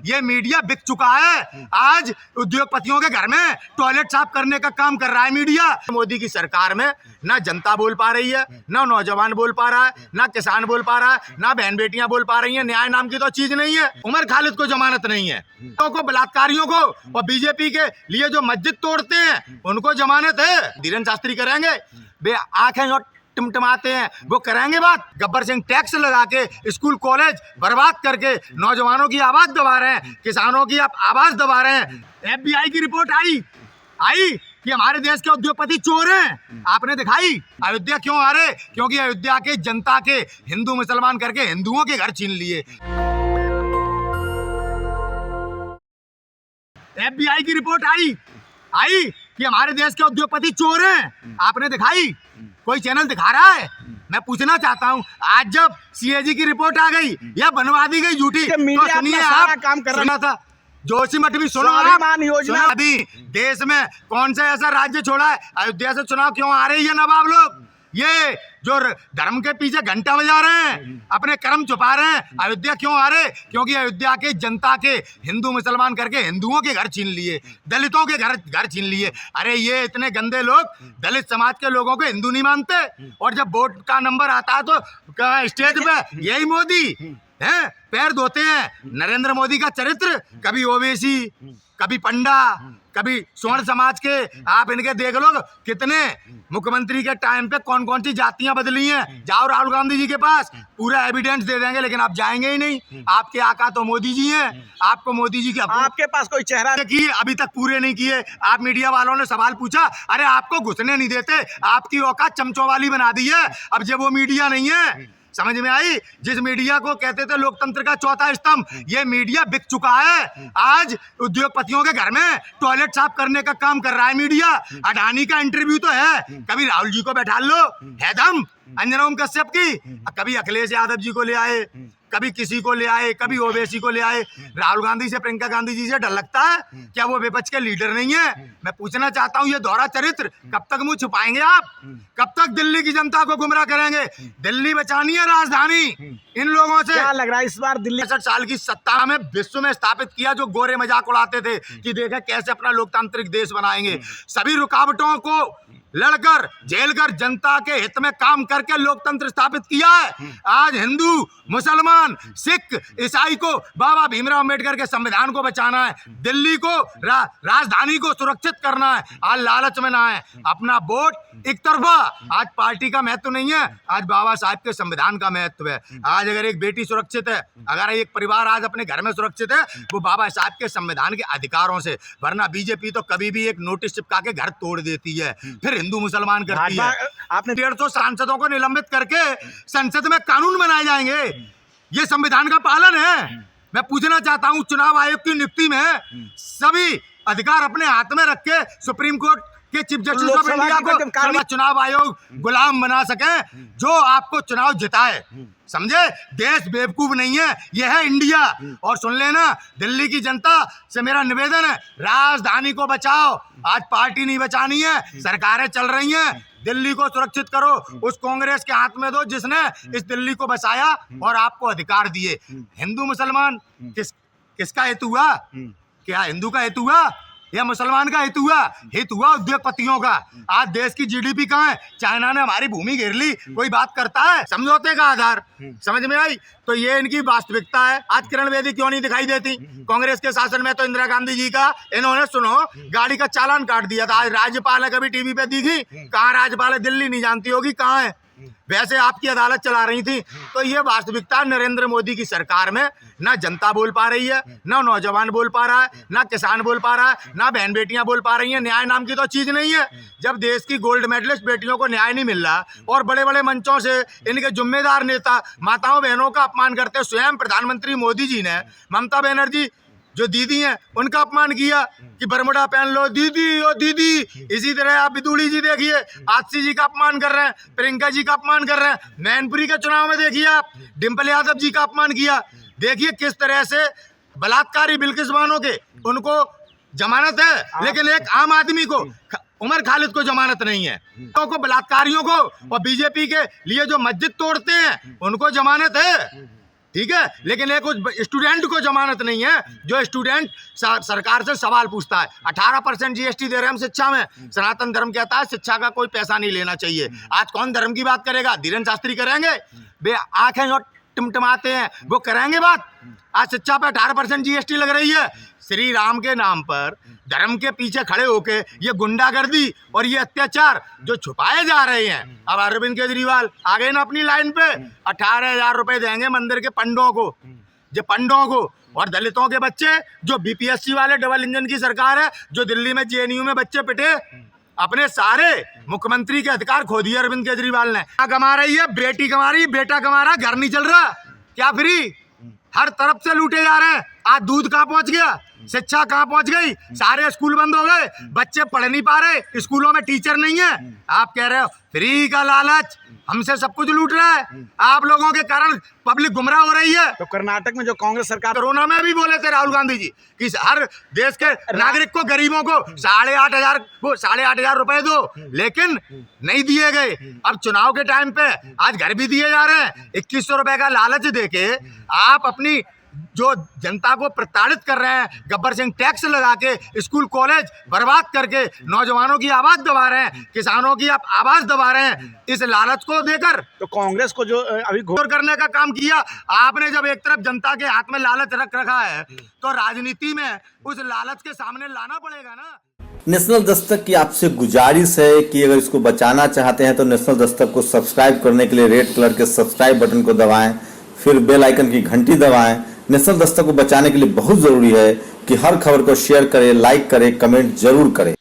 ये मीडिया बिक चुका है। आज उद्योगपतियों के घर में टॉयलेट साफ करने का काम कर रहा है मीडिया। मोदी की सरकार में ना जनता बोल पा रही है, ना नौजवान बोल पा रहा है, ना किसान बोल पा रहा है, ना बहन बेटियां बोल पा रही हैं। न्याय नाम की तो चीज नहीं है। उमर खालिद को जमानत नहीं है, को बलात्कारियों को और बीजेपी के लिए जो मस्जिद तोड़ते हैं उनको जमानत है। धीरेन्द्र शास्त्री करेंगे, बे आंखें जो टिमटिमाते हैं वो करेंगे बात। गब्बर सिंह टैक्स लगा के स्कूल कॉलेज बर्बाद करके नौजवानों की आवाज दबा रहे हैं, किसानों की आप आवाज दबा रहे हैं। FBI की रिपोर्ट आई कि हमारे देश के उद्योगपति चोर हैं, आपने दिखाई। अयोध्या क्यों आ रहे? क्योंकि अयोध्या के जनता के हिंदू मुसलमान करके हिंदुओं के घर छीन लिए। FBI की रिपोर्ट आई कि हमारे देश के उद्योगपति चोर हैं, आपने दिखाई। कोई चैनल दिखा रहा है? मैं पूछना चाहता हूं, आज जब CAG की रिपोर्ट आ गई या बनवा दी गई झूठी, तो सुनिए आप काम कर रहा था। जोशीमठ भी सुनो आप। अभी देश में कौन सा ऐसा राज्य छोड़ा है? अयोध्या से चुनाव क्यों आ रही है नवाब लोग? ये जो धर्म के पीछे घंटा बजा रहे हैं, अपने कर्म छुपा रहे हैं। अयोध्या क्यों आ रहे? क्योंकि अयोध्या के जनता के हिंदू मुसलमान करके हिंदुओं के घर छीन लिए, दलितों के घर छीन लिए। अरे ये इतने गंदे लोग दलित समाज के लोगों को हिंदू नहीं मानते, और जब वोट का नंबर आता है तो स्टेज पे यही मोदी हैं पैर धोते हैं। नरेंद्र मोदी का चरित्र कभी ओबीसी, कभी पंडा, कभी स्वर्ण समाज के। आप इनके देख लो कितने मुख्यमंत्री के टाइम पे कौन कौन सी जातियां बदली हैं। जाओ राहुल गांधी जी के पास, पूरा एविडेंस दे देंगे, लेकिन आप जाएंगे ही नहीं। आपके आका तो मोदी जी हैं, आपको मोदी जी के आपके पास कोई चेहरा किए अभी तक पूरे नहीं किए। आप मीडिया वालों ने सवाल पूछा, अरे आपको घुसने नहीं देते, आपकी औकात चमचों वाली बना दी है। अब जब वो मीडिया नहीं है, समझ में आई? जिस मीडिया को कहते थे लोकतंत्र का चौथा स्तंभ, ये मीडिया बिक चुका है। आज उद्योगपतियों के घर में टॉयलेट साफ करने का काम कर रहा है मीडिया। अडानी का इंटरव्यू तो है, कभी राहुल जी को बैठा लो, है दम अंजना ओम कश्यप की, कभी अखिलेश यादव जी को ले आए, कभी किसी को ले आए, कभी ओवैसी को ले आए। राहुल गांधी से, प्रियंका गांधी जी से डर लगता है क्या? वो विपक्ष के लीडर नहीं है। मैं पूछना चाहता हूँ, ये दोहरा चरित्र कब तक मुंह छुपाएंगे आप? कब तक दिल्ली की जनता को गुमराह करेंगे? दिल्ली बचानी है राजधानी इन लोगों से। क्या लग रहा है इस बार दिल्ली 60 साल की सत्ता में विश्व में स्थापित किया, जो गोरे मजाक उड़ाते थे कि देखे कैसे अपना लोकतांत्रिक देश बनाएंगे। सभी रुकावटों को लड़कर झेलकर जनता के हित में काम करके लोकतंत्र स्थापित किया है। आज हिंदू, मुसलमान, सिख, ईसाई को बाबा भीमराव अम्बेडकर के संविधान को बचाना है, दिल्ली को राजधानी को सुरक्षित करना है। आज लालच में ना है, अपना वोट एक तरफा। आज पार्टी का महत्व नहीं है, आज बाबा साहब के संविधान का महत्व है। आज अगर एक बेटी सुरक्षित है, अगर एक परिवार आज अपने घर में सुरक्षित है, वो बाबा साहब के संविधान के अधिकारों से। वरना बीजेपी तो कभी भी एक नोटिस चिपका के घर तोड़ देती है, फिर हिंदू मुसलमान करती है। आपने 150 सांसदों को निलंबित करके संसद में कानून बनाए जाएंगे, ये संविधान का पालन है। मैं पूछना चाहता हूं, चुनाव आयोग की नियुक्ति में सभी अधिकार अपने हाथ में रख के सुप्रीम कोर्ट के चीफ जस्टिस ऑफ इंडिया को चुनाव आयोग गुलाम बना सके, जो आपको चुनाव जिताए। समझे? देश बेवकूफ नहीं है, यह है इंडिया। और सुन लेना, दिल्ली की जनता से मेरा निवेदन है, राजधानी को बचाओ। आज पार्टी नहीं बचानी है, सरकारें चल रही हैं। दिल्ली को सुरक्षित करो, उस कांग्रेस के हाथ में दो जिसने इस दिल्ली को बचाया और आपको अधिकार दिए। हिंदू मुसलमान किसका हेतु हुआ? क्या हिंदू का हेतु हुआ या मुसलमान का हेतु हुआ? हित हुआ उद्योगपतियों का। आज देश की GDP कहाँ है? चाइना ने हमारी भूमि घेर ली, कोई बात करता है? समझौते का आधार समझ में आई? तो ये इनकी वास्तविकता है। आज किरण बेदी क्यों नहीं दिखाई देती? कांग्रेस के शासन में तो इंदिरा गांधी जी का इन्होंने सुनो गाड़ी का चालान काट दिया था। आज राज्यपाल है, कभी टीवी पे दिखी? कहाँ राज्यपाल है? दिल्ली नहीं जानती होगी कहाँ है। वैसे आपकी अदालत चला रही थी। तो ये वास्तविकता नरेंद्र मोदी की सरकार में ना जनता बोल पा रही है, ना नौजवान बोल पा रहा है, ना किसान बोल पा रहा है, ना बहन बेटियां बोल पा रही हैं। न्याय नाम की तो चीज नहीं है। जब देश की गोल्ड मेडलिस्ट बेटियों को न्याय नहीं मिल रहा और बड़े बड़े मंचों से इनके जिम्मेदार नेता माताओं बहनों का अपमान करते, स्वयं प्रधानमंत्री मोदी जी ने ममता बनर्जी जो दीदी हैं उनका अपमान किया कि बरमुडा पहन लो दीदी, ओ दीदी। इसी तरह आप बिदुड़ी जी देखिए, आतिशी जी का अपमान कर रहे हैं, प्रियंका जी का अपमान कर रहे हैं। मैनपुरी के चुनाव में देखिए आप डिम्पल यादव जी का अपमान किया। देखिए किस तरह से बलात्कारी बिल्किस बानो के उनको जमानत है, लेकिन एक आम आदमी को, उमर खालिद को जमानत नहीं है। को बलात्कारियों को और बीजेपी के लिए जो मस्जिद तोड़ते हैं उनको जमानत है। ठीक है, लेकिन एक स्टूडेंट को जमानत नहीं है। जो स्टूडेंट सरकार से सवाल पूछता है, 18% जीएसटी दे रहे हैं हम शिक्षा में। सनातन धर्म कहता है शिक्षा का कोई पैसा नहीं लेना चाहिए। आज कौन धर्म की बात करेगा? धीरेन्द्र शास्त्री करेंगे, वे आंखें जो टिमटिमाते हैं वो करेंगे बात। आज शिक्षा पे 18% जीएसटी लग रही है। श्री राम के नाम पर धर्म के पीछे खड़े होके ये गुंडागर्दी और ये अत्याचार जो छुपाए जा रहे हैं। अब अरविंद केजरीवाल आ गए ना अपनी लाइन पे, 18,000 रुपए देंगे मंदिर के पंडों को, जो पंडों को, और दलितों के बच्चे जो बीपीएससी वाले डबल इंजन की सरकार है, जो दिल्ली में जेएनयू में बच्चे पिटे, अपने सारे मुख्यमंत्री के अधिकार खो दिए अरविंद केजरीवाल ने। कमा रही है, बेटी कमा रही, बेटा कमा रहा, घर नहीं चल रहा, क्या फ्री? हर तरफ से लूटे जा रहे हैं। आज दूध कहाँ पहुंच गया, शिक्षा कहाँ पहुंच गई, सारे स्कूल बंद हो गए, बच्चे पढ़ नहीं पा रहे, स्कूलों में टीचर नहीं है। आप कह रहे हो फ्री का लालच, हमसे सब कुछ लूट रहा है। आप लोगों के कारण पब्लिक गुमराह हो रही है। तो कर्नाटक में जो कांग्रेस सरकार, कोरोना में भी बोले थे राहुल गांधी जी कि हर देश के नागरिक को, गरीबों को 8,500 रुपए दो, लेकिन नहीं दिए गए। अब चुनाव के टाइम पे आज घर भी दिए जा रहे हैं। 2100 रुपए का लालच देके आप अपनी जो जनता को प्रताड़ित कर रहे हैं, गब्बर सिंह टैक्स लगा के स्कूल कॉलेज बर्बाद करके नौजवानों की आवाज दबा रहे हैं, किसानों की आप आवाज दबा रहे हैं इस लालच को देकर। तो कांग्रेस को जो अभी घोर करने का काम किया आपने। जब एक तरफ जनता के हाथ में लालच रख रखा है तो राजनीति में उस लालच के सामने लाना पड़ेगा ना। नेशनल दस्तक की आपसे गुजारिश है कि अगर इसको बचाना चाहते हैं तो नेशनल दस्तक को सब्सक्राइब करने के लिए रेड कलर के सब्सक्राइब बटन को दबाएं, फिर बेल आइकन की घंटी दबाएं। नेशनल दस्तक को बचाने के लिए बहुत जरूरी है कि हर खबर को शेयर करें, लाइक करें, कमेंट जरूर करें।